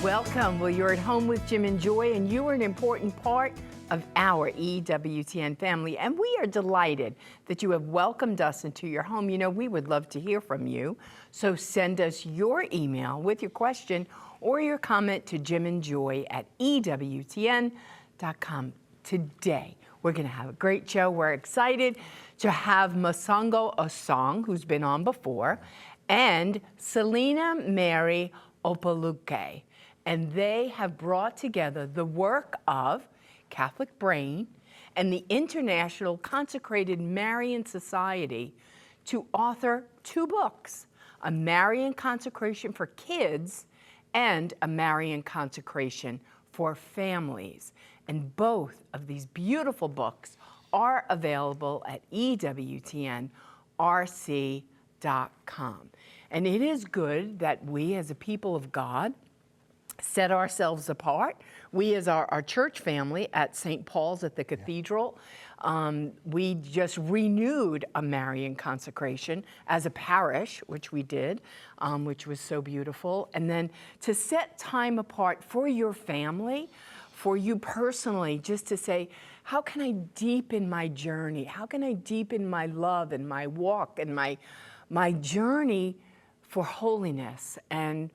Welcome. Well, you're at home with Jim and Joy, and you are an important part of our EWTN family. And we are delighted that you have welcomed us into your home. You know, we would love to hear from you. So send us your email with your question or your comment to jimandjoy@ewtn.com. Today, we're going to have a great show. We're excited to have Mosongo Osong, who's been on before, and Celina Mary Okpaleke. And they have brought together the work of Catholic Brain and the International Consecrated Marian Society to author two books, a Marian consecration for kids and a Marian consecration for families. And both of these beautiful books are available at ewtnrc.com. And it is good that we as a people of God set ourselves apart. We as our church family at St. Paul's at the Cathedral, we just renewed a Marian consecration as a parish, which we did, which was so beautiful. And then to set time apart for your family, for you personally, just to say, how can I deepen my journey? How can I deepen my love and my walk and my journey for holiness and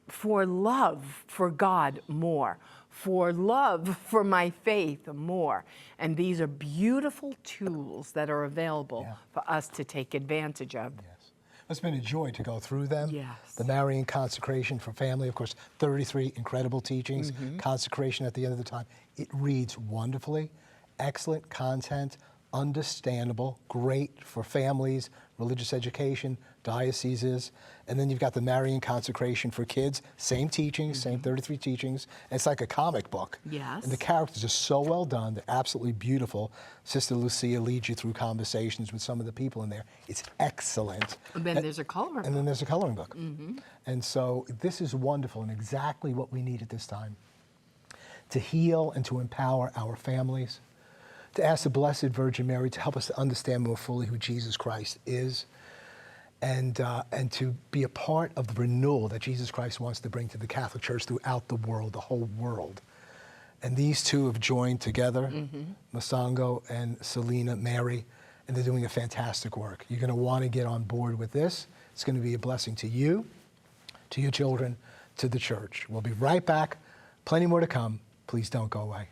for love for God more, for love for my faith more. And these are beautiful tools that are available for us to take advantage of. Yes. It's been a joy to go through them. Yes. The Marian consecration for family, of course, 33 incredible teachings, consecration at the end of the time. It reads wonderfully, excellent content, understandable, great for families, religious education, dioceses. And then you've got the Marian consecration for kids, same teachings, same 33 teachings. And it's like a comic book. Yes. And the characters are so well done, they're absolutely beautiful. Sister Lucia leads you through conversations with some of the people in there. It's excellent. And then there's a coloring book. And then there's a coloring book. And so this is wonderful and exactly what we need at this time, to heal and to empower our families, to ask the Blessed Virgin Mary to help us to understand more fully who Jesus Christ is, and to be a part of the renewal that Jesus Christ wants to bring to the Catholic Church throughout the world, the whole world. And these two have joined together, Mosongo and Celina Mary, and they're doing a fantastic work. You're going to want to get on board with this. It's going to be a blessing to you, to your children, to the church. We'll be right back. Plenty more to come. Please don't go away.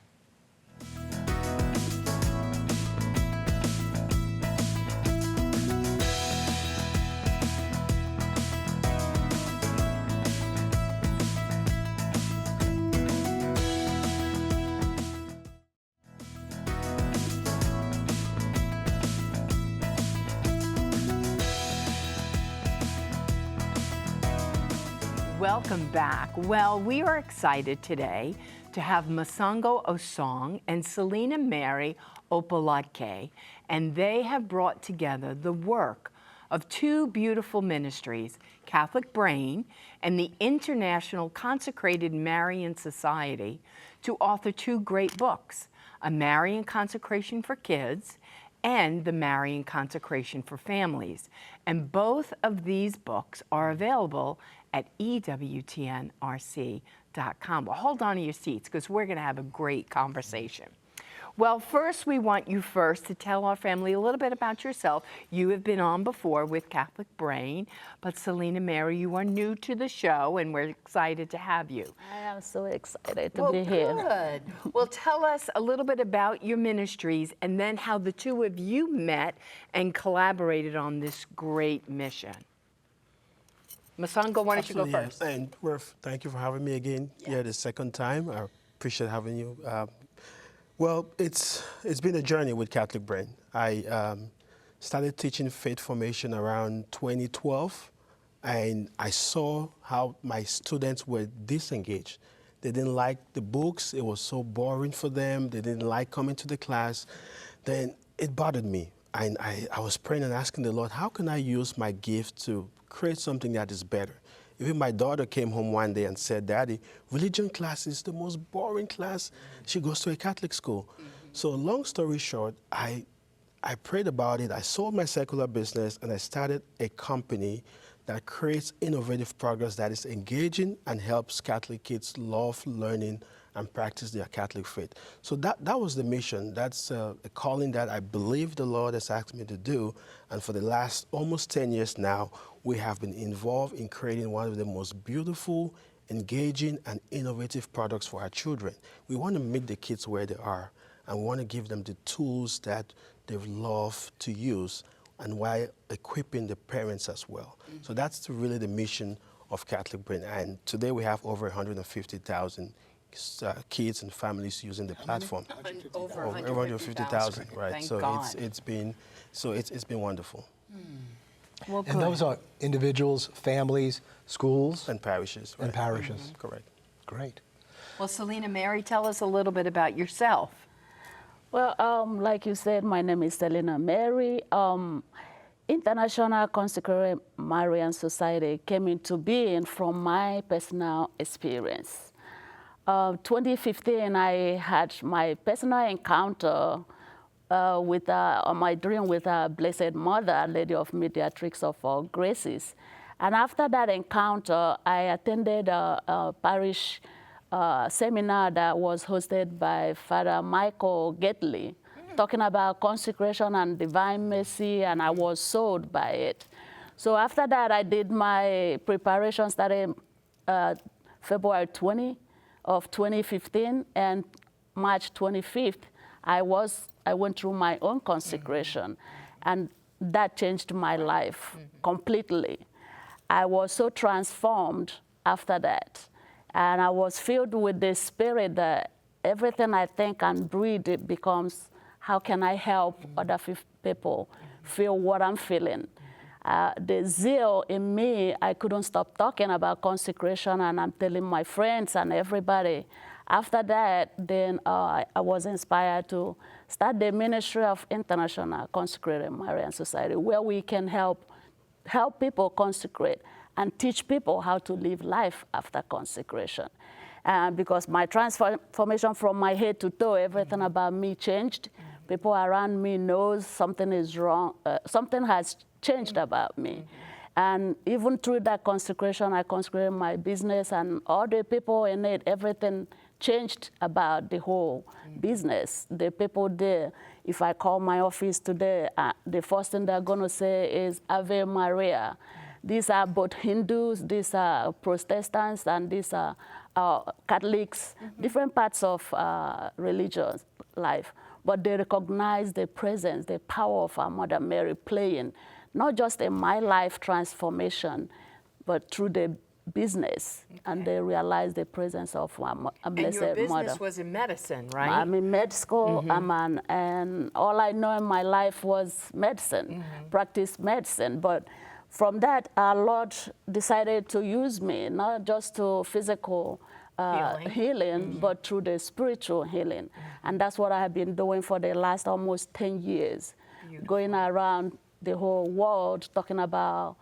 Welcome back. Well, we are excited today to have Mosongo Osong and Celina Mary Okpaleke, and they have brought together the work of two beautiful ministries, Catholic Brain and the International Consecrated Marian Society, to author two great books, a Marian consecration for kids and the Marian consecration for families. And both of these books are available at ewtnrc.com. Well, hold on to your seats because we're going to have a great conversation. Well, first, we want you to tell our family a little bit about yourself. You have been on before with Catholic Brain, but Celina Mary, you are new to the show, and we're excited to have you. I am so excited to be here. Good. Well, tell us a little bit about your ministries and then how the two of you met and collaborated on this great mission. Mosongo, why don't you go first? And thank you for having me again here the second time. I appreciate having you. Well, it's been a journey with Catholic Brain. I started teaching faith formation around 2012, and I saw how my students were disengaged. They didn't like the books. It was so boring for them. They didn't like coming to the class. Then it bothered me. And I was praying and asking the Lord, how can I use my gift to create something that is better? Even my daughter came home one day and said, Daddy, religion class is the most boring class. She goes to a Catholic school. So long story short, I prayed about it. I sold my secular business and I started a company that creates innovative progress that is engaging and helps Catholic kids love learning and practice their Catholic faith. So that was the mission. That's a calling that I believe the Lord has asked me to do. And for the last almost 10 years now, we have been involved in creating one of the most beautiful, engaging, and innovative products for our children. We want to meet the kids where they are, and we want to give them the tools that they love to use, and while equipping the parents as well. So that's really the mission of Catholic Brain. And today we have over 150,000 kids and families using the platform. Over 150,000, right? Thank So God. it's been wonderful. Well, good. And those are individuals, families, schools, And parishes. Right? and parishes. Correct. Great. Well, Celina, Mary, tell us a little bit about yourself. Well, like you said, my name is Celina Mary. International Consecrated Marian Society came into being from my personal experience. 2015, I had my personal encounter with my dream with our Blessed Mother, Lady of Mediatrix of All Graces. And after that encounter, I attended a parish seminar that was hosted by Father Michael Getley, talking about consecration and divine mercy, and I was sold by it. So after that, I did my preparation starting February 20 of 2015, and March 25th, I went through my own consecration, and that changed my life completely. I was so transformed after that, and I was filled with the Spirit that everything I think and breathe, it becomes, how can I help other people feel what I'm feeling? The zeal in me, I couldn't stop talking about consecration, and I'm telling my friends and everybody. After that, then I was inspired to start the ministry of International Consecrated Marian Society, where we can help people consecrate and teach people how to live life after consecration. Because my transformation from my head to toe, everything about me changed. People around me knows something is wrong, something has changed about me. And even through that consecration, I consecrated my business, and all the people in it, everything changed about the whole business. The people there, if I call my office today, the first thing they're going to say is Ave Maria. These are both Hindus, these are Protestants, and these are Catholics, different parts of religious life. But they recognize the presence, the power of our Mother Mary playing, not just in my life transformation, but through the business. Okay. And they realize the presence of our Blessed Mother. And your business was in medicine, right? I'm in med school, and all I know in my life was medicine, practice medicine. But from that, our Lord decided to use me, not just to physical healing, but through the spiritual healing. And that's what I have been doing for the last almost 10 years, going around the whole world talking about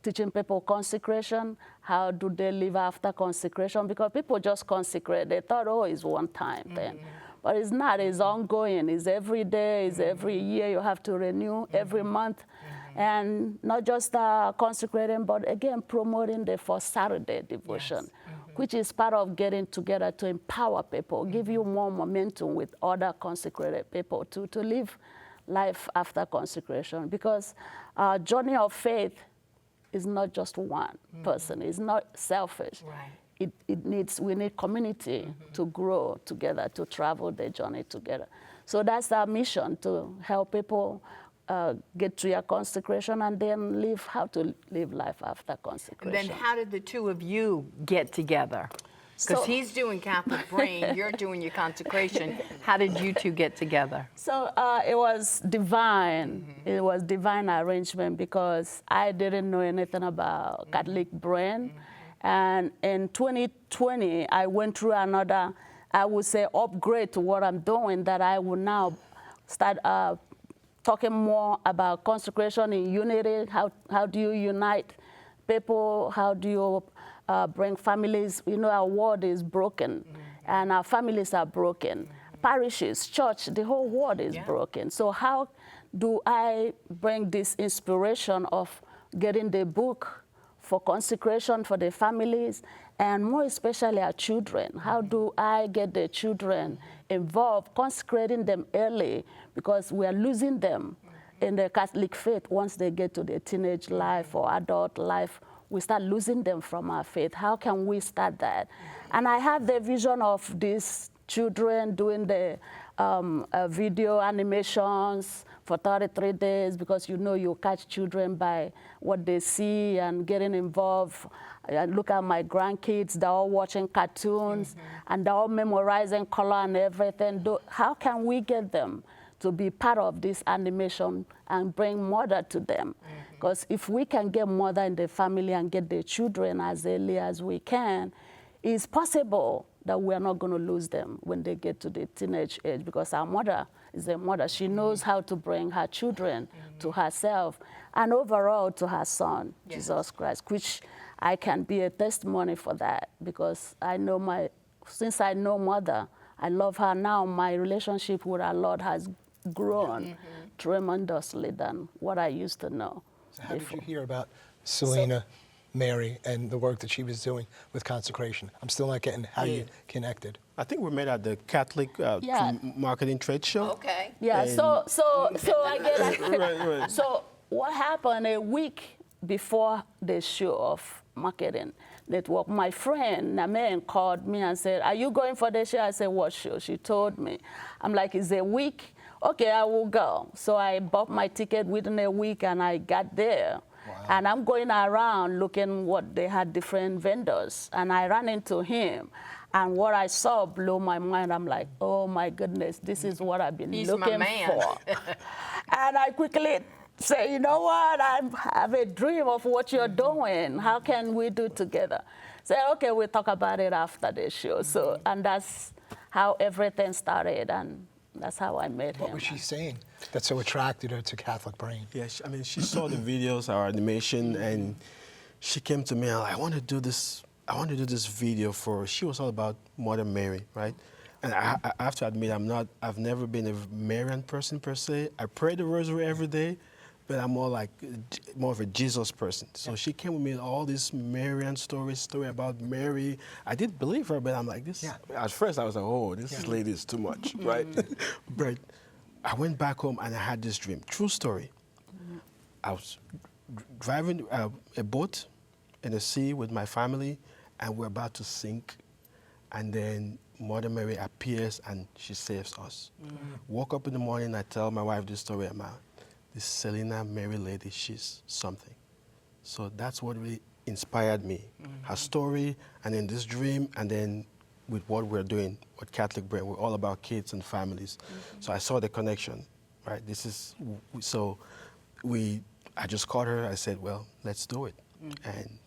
teaching people consecration, how do they live after consecration, because people just consecrate. They thought, oh, it's one time thing. But it's not, it's ongoing, it's every day, it's every year you have to renew, every month. And not just consecrating, but again, promoting the First Saturday devotion, which is part of getting together to empower people, give you more momentum with other consecrated people to live life after consecration. Because our journey of faith is not just one person, it's not selfish. Right. We need community to grow together, to travel the journey together. So that's our mission, to help people get to your consecration and then how to live life after consecration. And then how did the two of you get together? Because he's doing Catholic Brain, you're doing your consecration. How did you two get together? So it was divine. It was divine arrangement, because I didn't know anything about Catholic Brain. And in 2020, I went through another, I would say, upgrade to what I'm doing, that I will now start talking more about consecration in unity. How do you unite people? How do you bring families? You know, our world is broken, and our families are broken. Parishes, church, the whole world is broken. So how do I bring this inspiration of getting the book for consecration for the families, and more especially our children. How do I get the children involved, consecrating them early, because we are losing them in the Catholic faith. Once they get to the teenage life or adult life, we start losing them from our faith. How can we start that? And I have the vision of these children doing the video animations for 33 days, because you know you catch children by what they see and getting involved. I look at my grandkids, they're all watching cartoons and they're all memorizing color and everything. How can we get them to be part of this animation and bring mother to them? Because if we can get mother in the family and get the children as early as we can, it's possible that we're not going to lose them when they get to the teenage age, because our mother is a mother. She knows how to bring her children to herself and overall to her son, Jesus Christ, which I can be a testimony for that, because I know since I know mother, I love her now. My relationship with our Lord has grown tremendously than what I used to know. So how did you hear about Celina, Mary, and the work that she was doing with consecration? I'm still not getting how you connected. I think we met at the Catholic marketing trade show. Okay. Yeah, so I get Right. So what happened a week before the show of marketing network, my friend Namen called me and said, "Are you going for the show?" I said, "What show?" She told me. I'm like, "It's a week? Okay, I will go." So I bought my ticket within a week and I got there. Wow. And I'm going around looking what they had, different vendors, and I ran into him. And what I saw blew my mind. I'm like, oh my goodness, this is what I've been He's looking my man. for. And I quickly say, you know what, I have a dream of what you're doing. How can we do together? Say, okay, we'll talk about it after the show. So, and that's how everything started, and that's how I met him. What was she saying that so attracted her to Catholic Brain? Yeah, I mean, she saw the videos, our animation, and she came to me and like, I want to do this video for. She was all about Mother Mary, right? And I have to admit, I've never been a Marian person per se. I pray the Rosary every day, but I'm more of a Jesus person. So she came with me with all this Marian story about Mary. I did believe her, but I'm like this. At first, I was like, oh, this lady is too much, right? But I went back home and I had this dream. True story. I was driving a boat in the sea with my family, and we're about to sink. And then Mother Mary appears and she saves us. Woke up in the morning, I tell my wife this story about this Celina Mary lady, she's something. So that's what really inspired me. Her story, and then this dream, and then with what we're doing with Catholic Brain, we're all about kids and families. So I saw the connection, right? I just called her, I said, well, let's do it. And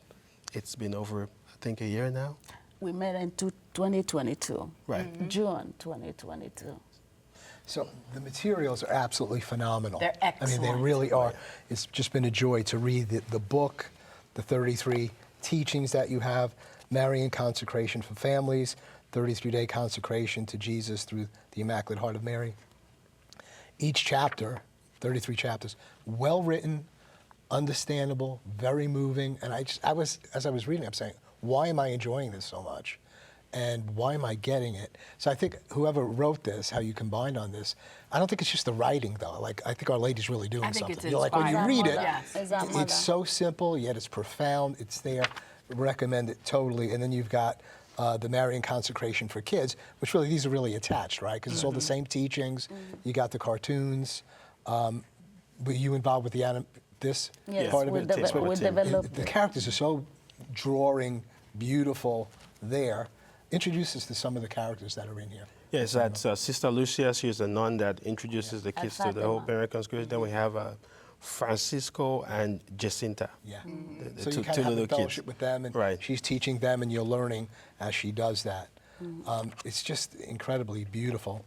it's been over, I think, a year now. We met in 2022. Right. June 2022. So the materials are absolutely phenomenal. They're I mean, they excellent. really are. It's just been a joy to read the book, the 33 teachings that you have, Marian Consecration for Families, 33-day consecration to Jesus through the Immaculate Heart of Mary. Each chapter, 33 chapters, well written, understandable, very moving. And as I was reading, I'm saying, why am I enjoying this so much? And why am I getting it? So I think whoever wrote this, how you combined on this, I don't think it's just the writing though. Like, I think Our Lady's really doing I think something. it's You're like, when you inspiring. read it, Yes. it's so simple, yet it's profound, it's there. Recommend it totally. And then you've got the Marian Consecration for Kids, which really, these are really attached, right? Because it's all the same teachings. You got the cartoons. Were you involved with this Yes, part of we it? developed The it. characters are so drawing, beautiful there. Introduce us to some of the characters that are in here. Yes, that's Sister Lucia. She's the nun that introduces the kids to the whole Marian Consecration. Then we have Francisco and Jacinta. Yeah. The So you two kind of have little a fellowship kids. with them, and Right. she's teaching them, and you're learning as she does that. It's just incredibly beautiful.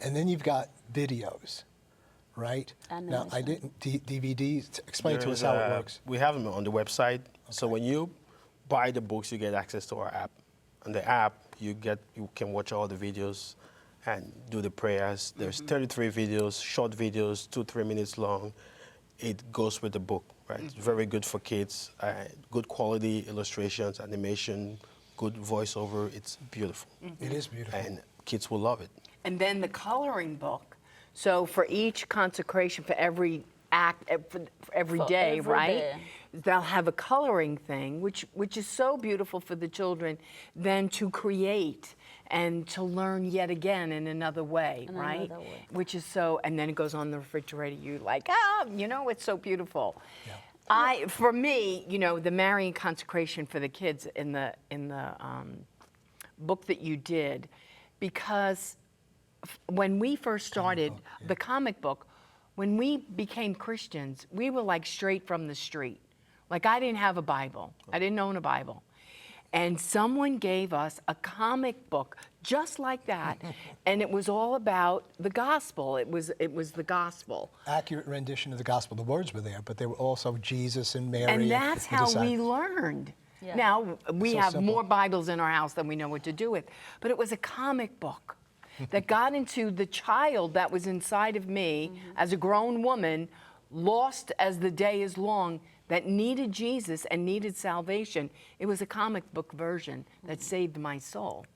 And then you've got videos, right? Now, I didn't, DVDs, explain to us how it works. We have them on the website. So when you buy the books, you get access to our app. On the app, you can watch all the videos and do the prayers. There's 33 videos, short videos, 2-3 minutes long. it goes with the book, right? It's very good for kids, good quality illustrations, animation, good voiceover. It's beautiful. It is beautiful. And kids will love it. And then the coloring book. So for each consecration, for every act, for every For day, every right? day. They'll have a coloring thing, which is so beautiful for the children, then to create and to learn yet again in another way, right? another way. Which is so, and then it goes on the refrigerator. You like, it's so beautiful. Yeah. For me, the Marian consecration for the kids in the book that you did, because when we first started the comic book, when we became Christians, we were like straight from the street. Like I didn't have a Bible. I didn't own a Bible. And someone gave us a comic book just like that, and it was all about the gospel. It was the gospel. Accurate rendition of the gospel. The words were there, but they were also Jesus and Mary. And that's the how we disciples. learned. Yeah. Now, we So have simple. more Bibles in our house than we know what to do with. But it was a comic book that got into the child that was inside of me as a grown woman, lost as the day is long, that needed Jesus and needed salvation. It was a comic book version that saved my soul.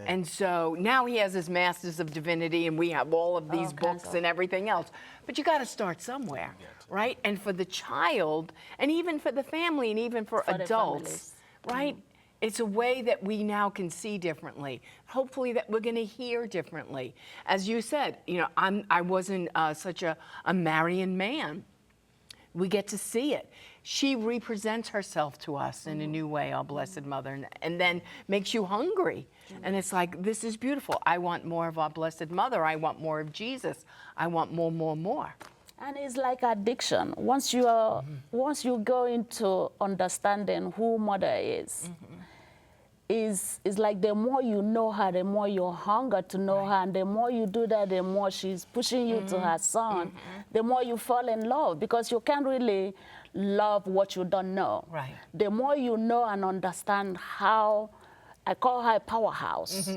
And so now he has his Masters of Divinity, and we have all of these All kinds books of- and everything else. But you got to start somewhere, right? And for the child, and even for the family, and even for For the adults, families. right? It's a way that we now can see differently. Hopefully that we're going to hear differently. As you said, I wasn't such a Marian man. We get to see it. She represents herself to us in a new way, our Blessed Mother, and then makes you hungry. And it's like, this is beautiful. I want more of our Blessed Mother. I want more of Jesus. I want more, more, more. And it's like addiction. Once you go into understanding who Mother is, is like the more you know her, the more you hunger to know her, and the more you do that, the more she's pushing you to her son, the more you fall in love, because you can't really love what you don't know. Right. The more you know and understand how, I call her a powerhouse,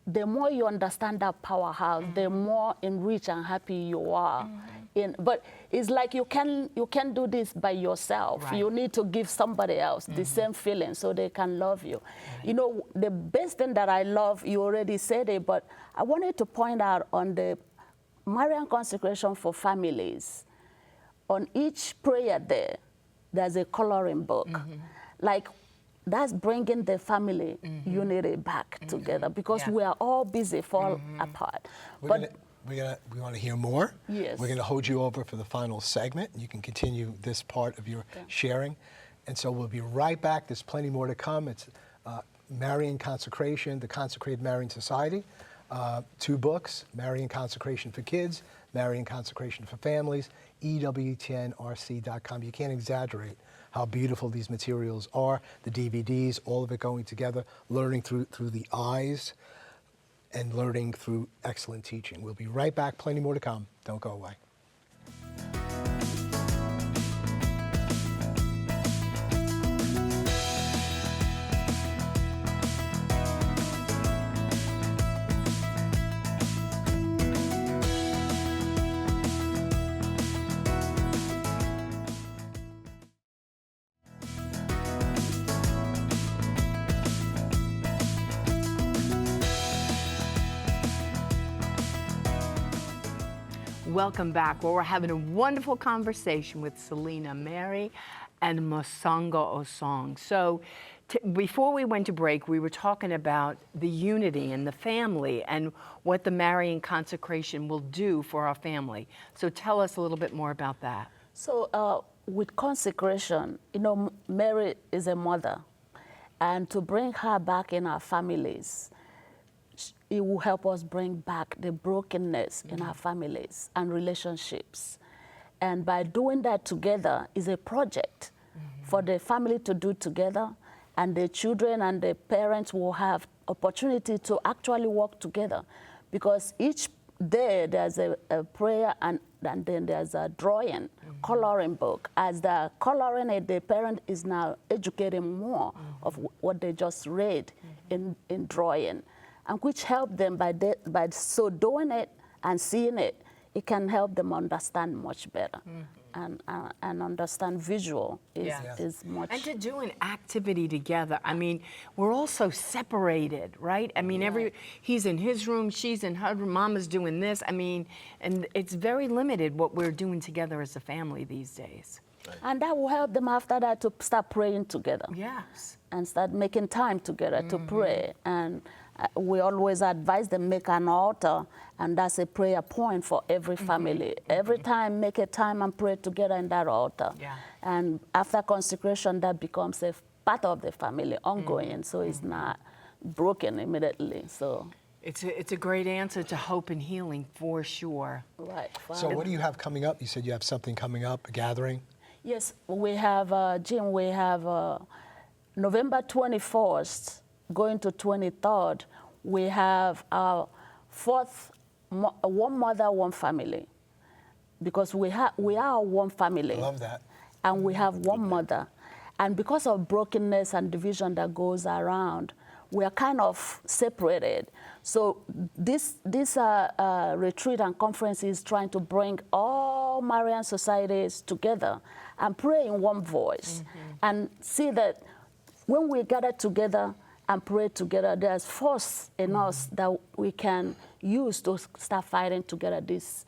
the more you understand that powerhouse, the more enriched and happy you are. But it's like you can do this by yourself. Right. You need to give somebody else the same feeling so they can love you. The best thing that I love, you already said it, but I wanted to point out on the Marian consecration for families. On each prayer there's a coloring book. Like, that's bringing the family unity back together, because Yeah. we are all busy, fall apart. We want to hear more. Yes. We're going to hold you over for the final segment. You can continue this part of your sharing. And so we'll be right back. There's plenty more to come. It's Marian Consecration, the Consecrated Marian Society. 2 books, Marian Consecration for Kids, Marian Consecration for Families, EWTNRC.com. You can't exaggerate how beautiful these materials are, the DVDs, all of it going together, learning through the eyes and learning through excellent teaching. We'll be right back. Plenty more to come. Don't go away. Welcome back. Well, we're having a wonderful conversation with Celina Mary and Mosongo Osong. So before we went to break, we were talking about the unity and the family and what the Marian consecration will do for our family. So tell us a little bit more about that. So with consecration, Mary is a mother, and to bring her back in our families, it will help us bring back the brokenness in our families and relationships. And by doing that together is a project for the family to do together, and the children and the parents will have opportunity to actually work together, because each day there's a prayer and then there's a drawing, coloring book. As the coloring it, the parent is now educating more of what they just read in drawing, and which help them by so doing it and seeing it, it can help them understand much better and understand visual is much. And to do an activity together. I mean, we're all so separated, right? I mean, he's in his room, she's in her room, mama's doing this. I mean, and it's very limited what we're doing together as a family these days. And that will help them after that to start praying together. Yes. And start making time together to pray. And we always advise them make an altar, and that's a prayer point for every family. Every time, make a time and pray together in that altar. Yeah. And after consecration, that becomes a part of the family, ongoing, so it's not broken immediately. So it's a great answer to hope and healing for sure. right. So what do you have coming up? You said you have something coming up, a gathering? Yes, we have, Jim, we have November 21st going to 23rd, we have our fourth, one mother, one family. Because we are one family. I love that. And we have one mother. And because of brokenness and division that goes around, we are kind of separated. So this retreat and conference is trying to bring all Marian societies together and pray in one voice. And see that when we gather together and pray together, there's force in us that we can use to start fighting together this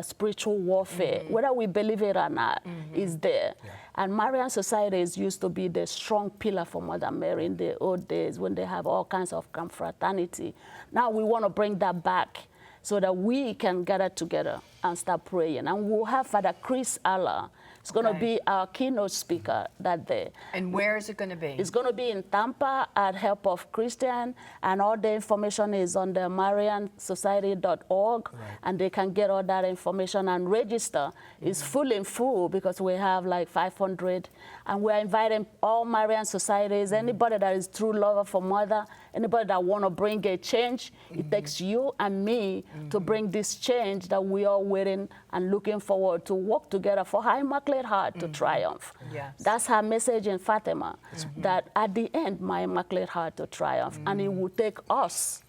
spiritual warfare, whether we believe it or not, is there. Yeah. And Marian societies used to be the strong pillar for Mother Mary in the old days when they have all kinds of confraternity. Now we want to bring that back so that we can gather together and start praying. And we'll have Father Chris Allah. It's going to be our keynote speaker that day. And where is it going to be? It's going to be in Tampa at Help of Christian, and all the information is on the mariansociety.org, and they can get all that information and register. It's full because we have like 500, and we're inviting all Marian societies, anybody that is true lover for Mother, anybody that want to bring a change. It takes you and me to bring this change that we are waiting and looking forward to work together for her Immaculate Heart to triumph. Yes. That's her message in Fatima, that at the end, my Immaculate Heart to triumph. And it will take us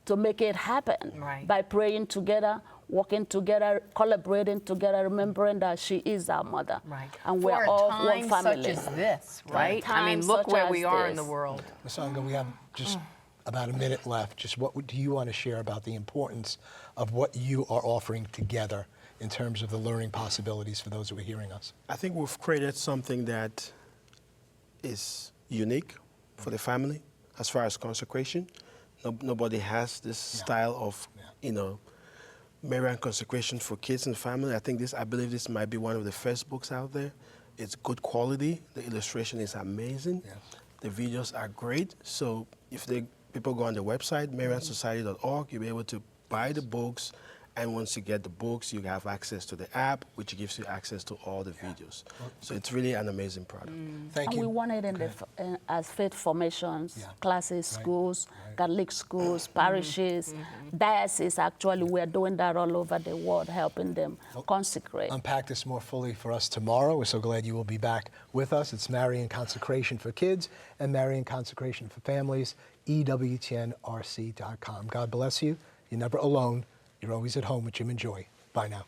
to make it happen by praying together, working together, collaborating together, remembering that she is our mother. Right. And we're For all a one time family. such as this, right? I mean, Times look such where as we are in this. the world. Mosongo, we have just about a minute left. Just what do you want to share about the importance of what you are offering together in terms of the learning possibilities for those who are hearing us? I think we've created something that is unique for the family as far as consecration. Nobody has this style of, Marian consecration for kids and family. I believe this might be one of the first books out there. It's good quality. The illustration is amazing. Yes. The videos are great. So if people go on the website, mariansociety.org, you'll be able to buy the books. And once you get the books, you have access to the app, which gives you access to all the videos. So it's really an amazing product. Thank And you. we want it as faith formations, classes, schools, Catholic schools, parishes, dioceses. Actually, we are doing that all over the world, helping them consecrate. Unpack this more fully for us tomorrow. We're so glad you will be back with us. It's Marian Consecration for Kids and Marian Consecration for Families, EWTNRC.com. God bless you. You're never alone. You're always at home with Jim and Joy. Bye now.